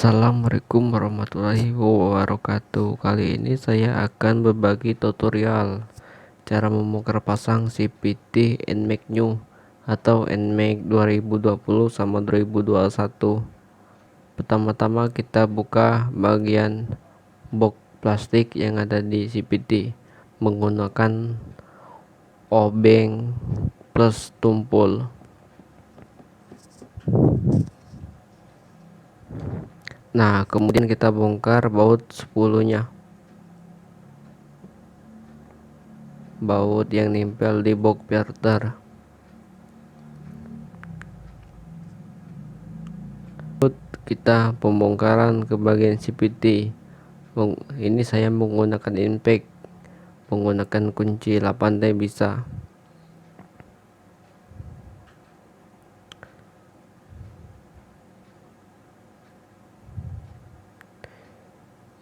Assalamualaikum warahmatullahi wabarakatuh. Kali ini saya akan berbagi tutorial cara membongkar pasang CVT NMAX New atau NMAX 2020 sama 2021. Pertama-tama kita buka bagian box plastik yang ada di CVT menggunakan obeng plus tumpul. Nah, kemudian kita bongkar baut 10-nya, baut yang nempel di box starter. Kita pembongkaran ke bagian CVT. Ini saya menggunakan impact, menggunakan kunci 8 T bisa.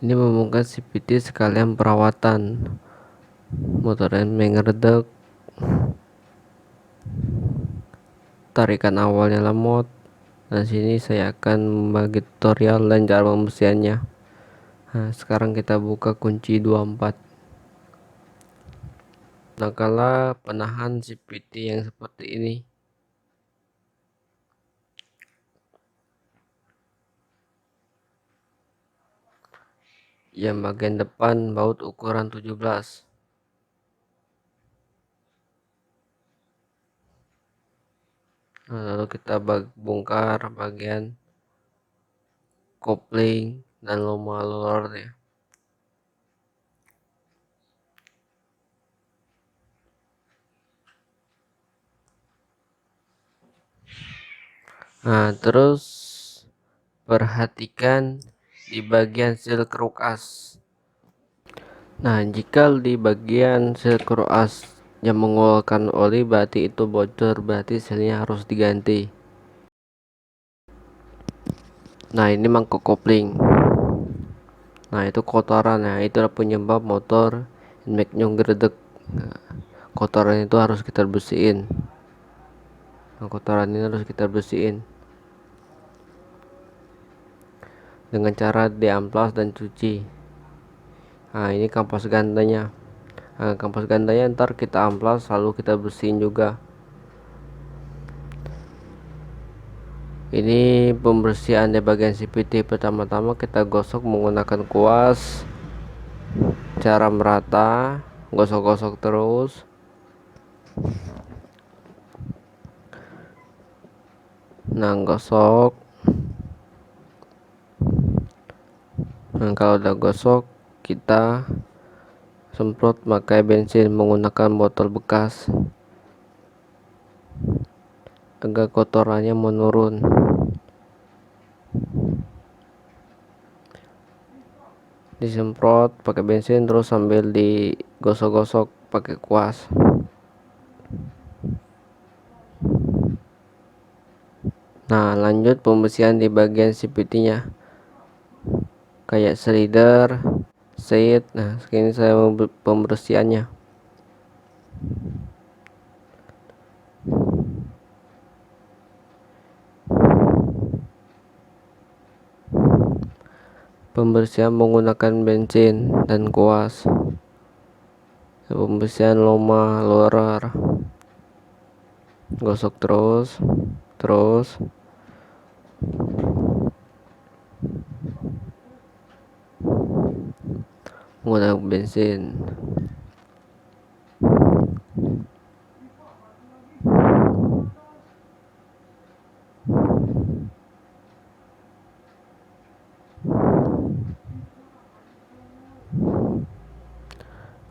Ini membongkar CVT sekalian perawatan motor mengerdek, tarikan awalnya lemot. Dan sini saya akan membagi tutorial dan cara pembersihannya. Nah, sekarang kita buka kunci 24. Gunakanlah penahan CVT yang seperti ini. Yang bagian depan baut ukuran 17. Lalu kita bongkar bagian kopling dan loma lornya. Nah, terus perhatikan di bagian sel kruk as. Nah, jika di bagian sel kruk as yang mengeluarkan oli, berarti itu bocor, berarti selnya harus diganti. Nah, ini mangkok kopling. Nah, itu kotoran ya, itulah penyebab motor NMAX-nya gerdek. Nah, kotoran itu harus kita bersihin. Nah, kotoran ini harus kita bersihin dengan cara diamplas dan cuci. Nah, ini kampas gandanya. Nah, kampas gandanya ntar kita amplas lalu kita bersihin juga. Ini pembersihan di bagian CVT. Pertama-tama kita gosok menggunakan kuas, cara merata, gosok-gosok terus. Nah, gosok. Nah, kalau udah gosok, kita semprot pakai bensin menggunakan botol bekas agar kotorannya menurun. Disemprot pakai bensin terus sambil digosok-gosok pakai kuas. Nah, lanjut pembersihan di bagian CVT nya kayak slider, seat. Nah, segini saya pembersihannya. Pembersihan menggunakan bensin dan kuas. Pembersihan loma lorer, gosok terus menggunakan bensin.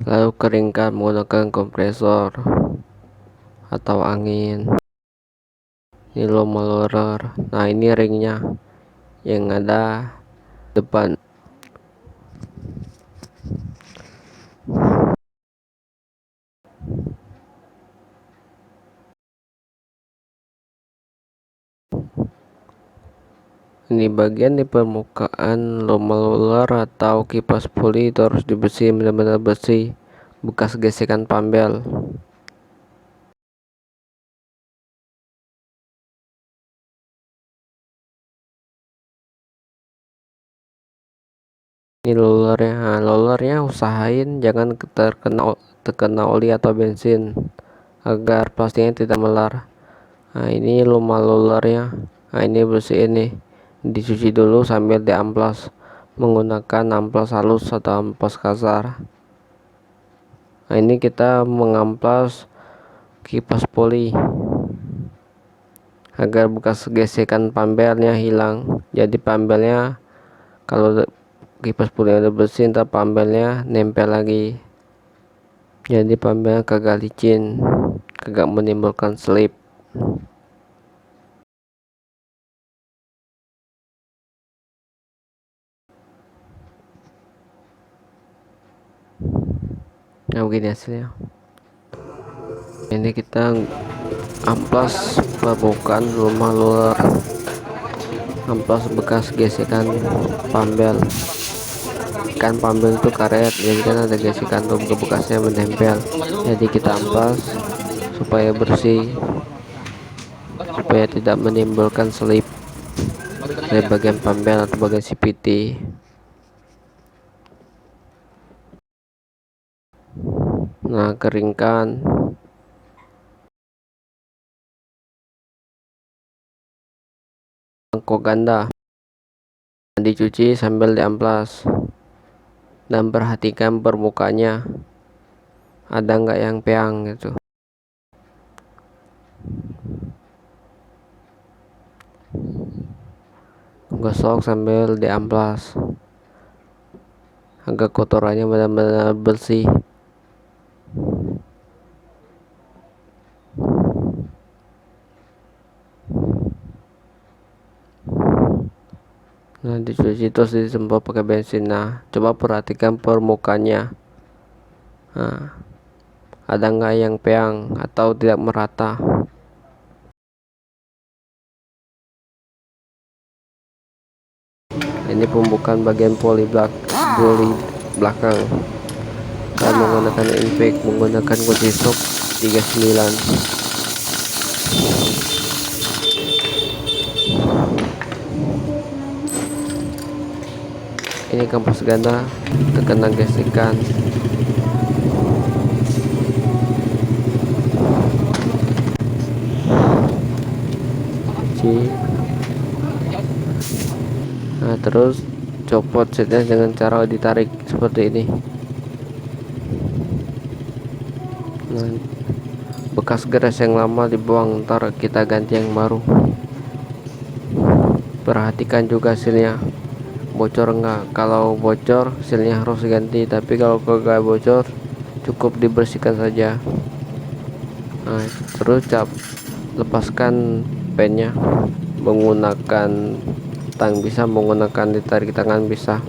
Lalu keringkan menggunakan kompresor atau angin. Ini loma lorer. Nah, ini ringnya yang ada depan. Ini bagian di permukaan loma lorer atau kipas puli itu harus dibersihin benar-benar bersih, bekas gesekan pambel. Ini rollernya. Nah, rollernya usahain jangan terkena oli atau bensin agar plastiknya tidak melar. Nah, ini rumah rollernya. Nah, ini bersihin nih, dicuci dulu sambil diamplas menggunakan amplas halus atau amplas kasar. Nah, ini kita mengamplas kipas poli agar bekas gesekan pambelnya hilang. Jadi pambelnya, kalau kipas poli udah bersih, ntar pambelnya nempel lagi, jadi pambelnya kagak licin, kagak menimbulkan slip. Nah, begini hasilnya. Ini kita amplas permukaan rumah luar, amplas bekas gesekan pambel. Kan pambel itu karet, jadi kan ada gesekan tuh bekasnya menempel, jadi kita amplas supaya bersih, supaya tidak menimbulkan slip dari bagian pambel atau bagian CVT. Nah, keringkan. Mangkok ganda dicuci sambil diamplas dan perhatikan permukaannya ada nggak yang peang gitu. Gosok sambil diamplas agar kotorannya benar-benar bersih. Nah, dicuci terus disemprot pakai bensin. Nah, coba perhatikan permukaannya. Nah, ada nggak yang peang atau tidak merata. Ini pembukaan bagian poli belakang. Kita menggunakan impact, menggunakan kunci sok 39. Ini kampas ganda terkena gesekan. Cuci. Nah, terus copot setnya dengan cara ditarik seperti ini. Nah, bekas gres yang lama dibuang, ntar kita ganti yang baru. Perhatikan juga silnya bocor enggak. Kalau bocor silnya harus ganti, tapi kalau kagak bocor cukup dibersihkan saja. Nah, terus lepaskan pennya menggunakan tang, bisa menggunakan ditarik tangan bisa.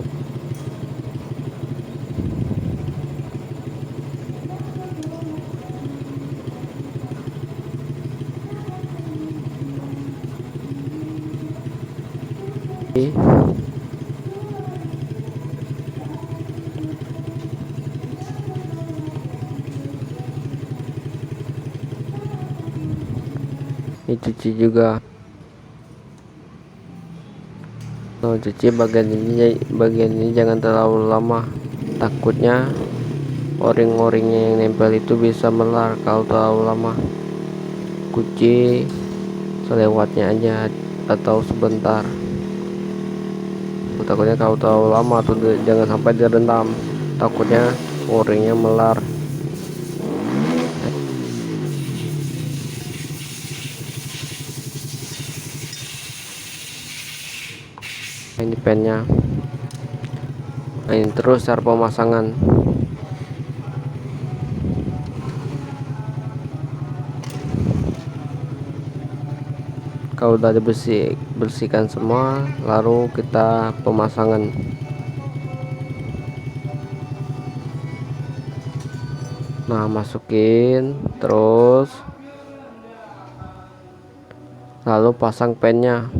Ini cuci juga. Oh, cuci bagian ini jangan terlalu lama, takutnya o-ring-o-ringnya yang nempel itu bisa melar kalau terlalu lama. Cuci selewatnya aja atau sebentar, takutnya kalau terlalu lama tuh jangan sampai direndam, takutnya o-ringnya melar. Ini pennya. Nah, ini terus cara pemasangan. Kalau udah bersihkan semua, lalu kita pemasangan. Nah, masukin terus, lalu pasang pennya.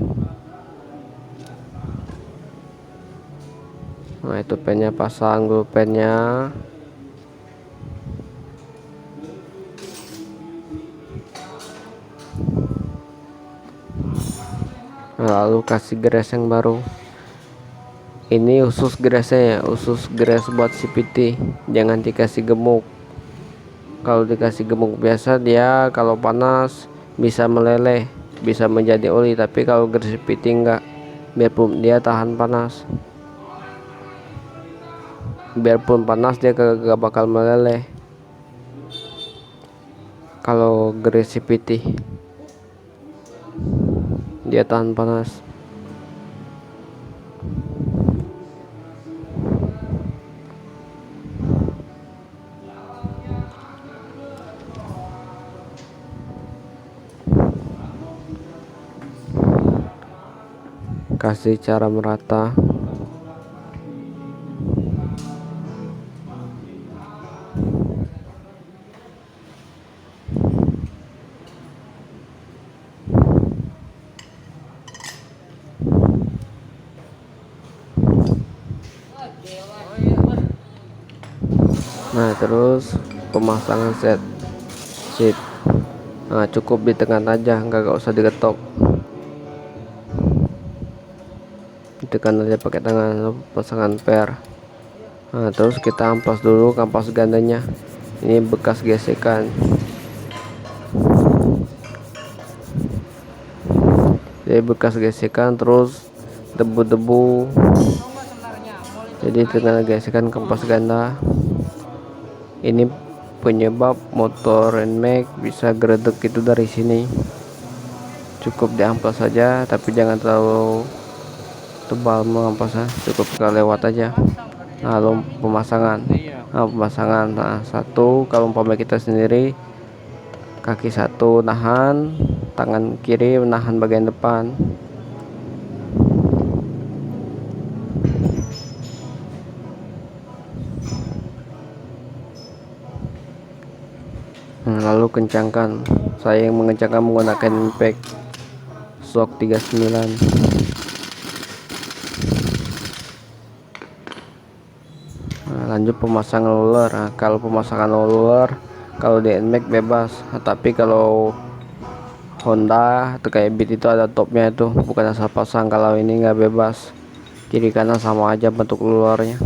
Nah, itu pennya, pasang dulu pennya. Lalu kasih gres yang baru. Ini usus grassnya ya, usus grass buat CPT, jangan dikasih gemuk. Kalau dikasih gemuk biasa dia kalau panas bisa meleleh, bisa menjadi oli, tapi kalau grass CPT enggak, biarpun dia tahan panas, biarpun panas dia kagak bakal meleleh kalau grass CPT, dia tahan panas. Kasih cara merata. Nah, terus pemasangan sheet. Nah, cukup di tengah aja, nggak usah digetok, ditekan aja pakai tangan, pasangan pair. Nah, terus kita amplas dulu kampas gandanya. Ini bekas gesekan, jadi bekas gesekan terus debu-debu, jadi dengan gesekan kampas ganda. Ini penyebab motor NMAX bisa geredek itu dari sini. Cukup diamplas saja, tapi jangan terlalu tebal mengamplasnya, cukup lewat aja. Lalu pemasangan. Nah, satu, kalau umpamanya kita sendiri, kaki satu nahan, tangan kiri menahan bagian depan. Lalu kencangkan. Saya yang mengencangkan menggunakan impact shock 39. Lanjut pemasangan roller. Nah, kalau pemasangan roller kalau di NMAX bebas, tapi kalau Honda atau kayak Beat itu ada topnya, itu bukan asal pasang. Kalau ini nggak bebas, kiri kanan sama aja bentuk luarnya.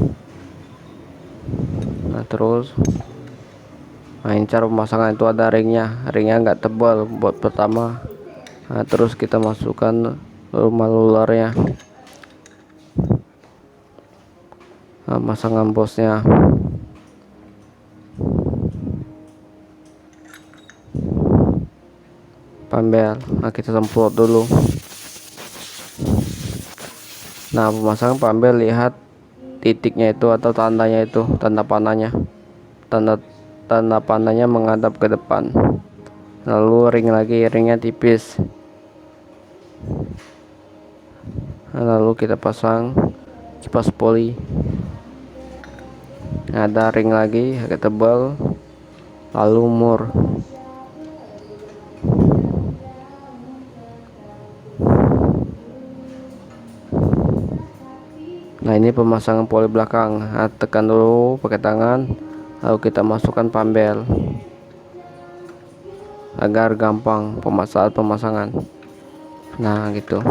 Nah, terus ini cara pemasangan itu ada ringnya nggak tebal buat pertama. Nah, terus kita masukkan rumah lularnya. Nah, pasangan bosnya. Pembel. Nah, kita semprot dulu. Nah, pemasangan pembel, lihat titiknya itu atau tandanya itu, tanda panahnya. Tanda panahnya menghadap ke depan. Lalu ring lagi, ringnya tipis. Nah, lalu kita pasang kipas poli. Ada ring lagi agak tebal, lalu mur. Nah, ini pemasangan poli belakang. Nah, tekan dulu pakai tangan, lalu kita masukkan pembel agar gampang pemasangan. Nah, gitu.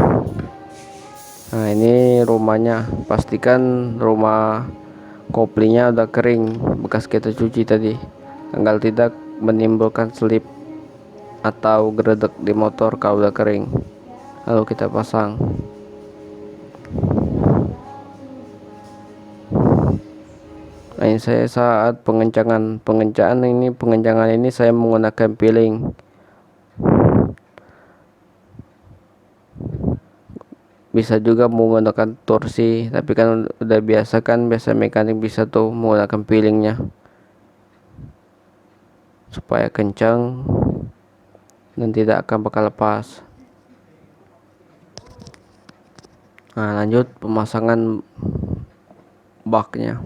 Nah, ini rumahnya, pastikan rumah koplingnya udah kering, bekas kita cuci tadi, agar tidak menimbulkan selip atau geredek di motor kalau udah kering. Lalu kita pasang. Nah, ini saya saat pengencangan ini saya menggunakan piling. Bisa juga menggunakan torsi, tapi kan udah biasa mekanik bisa tuh menggunakan pilingnya supaya kencang dan tidak akan bakal lepas. Nah, lanjut pemasangan baknya.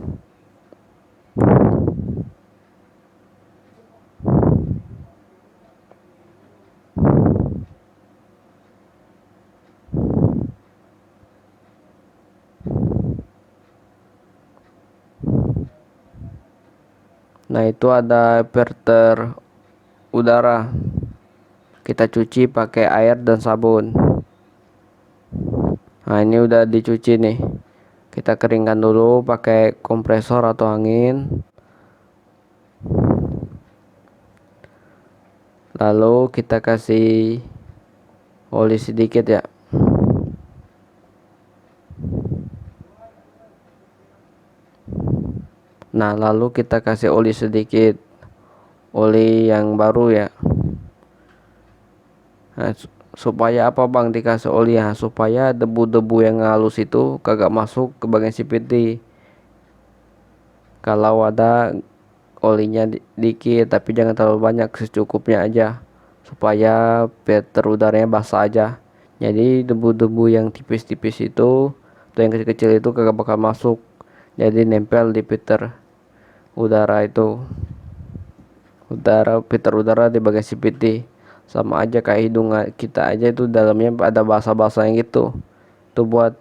Nah, itu ada filter udara, kita cuci pakai air dan sabun. Nah, ini udah dicuci nih. Kita keringkan dulu pakai kompresor atau angin. Lalu kita kasih oli sedikit ya. Nah, lalu kita kasih oli sedikit, oli yang baru ya. Nah, supaya apa bang dikasih oli ya? Supaya debu-debu yang halus itu kagak masuk ke bagian CVT. Kalau ada olinya dikit, tapi jangan terlalu banyak, secukupnya aja, supaya filter udaranya basah aja. Jadi debu-debu yang tipis-tipis itu atau yang kecil-kecil itu kagak bakal masuk, jadi nempel di filter udara itu, filter udara di bagian CVT. Sama aja kayak hidung kita aja, itu dalamnya ada basah-basahnya gitu. Itu buat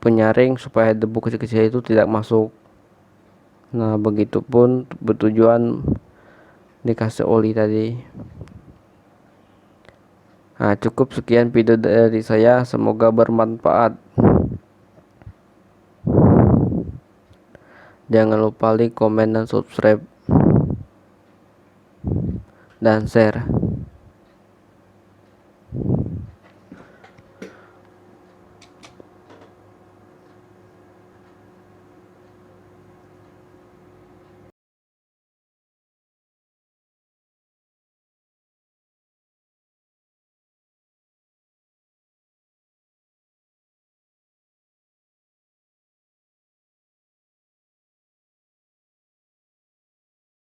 penyaring supaya debu kecil-kecil itu tidak masuk. Nah, begitupun bertujuan dikasih oli tadi. Nah, cukup sekian video dari saya, semoga bermanfaat. Jangan lupa like, komen, dan subscribe dan share.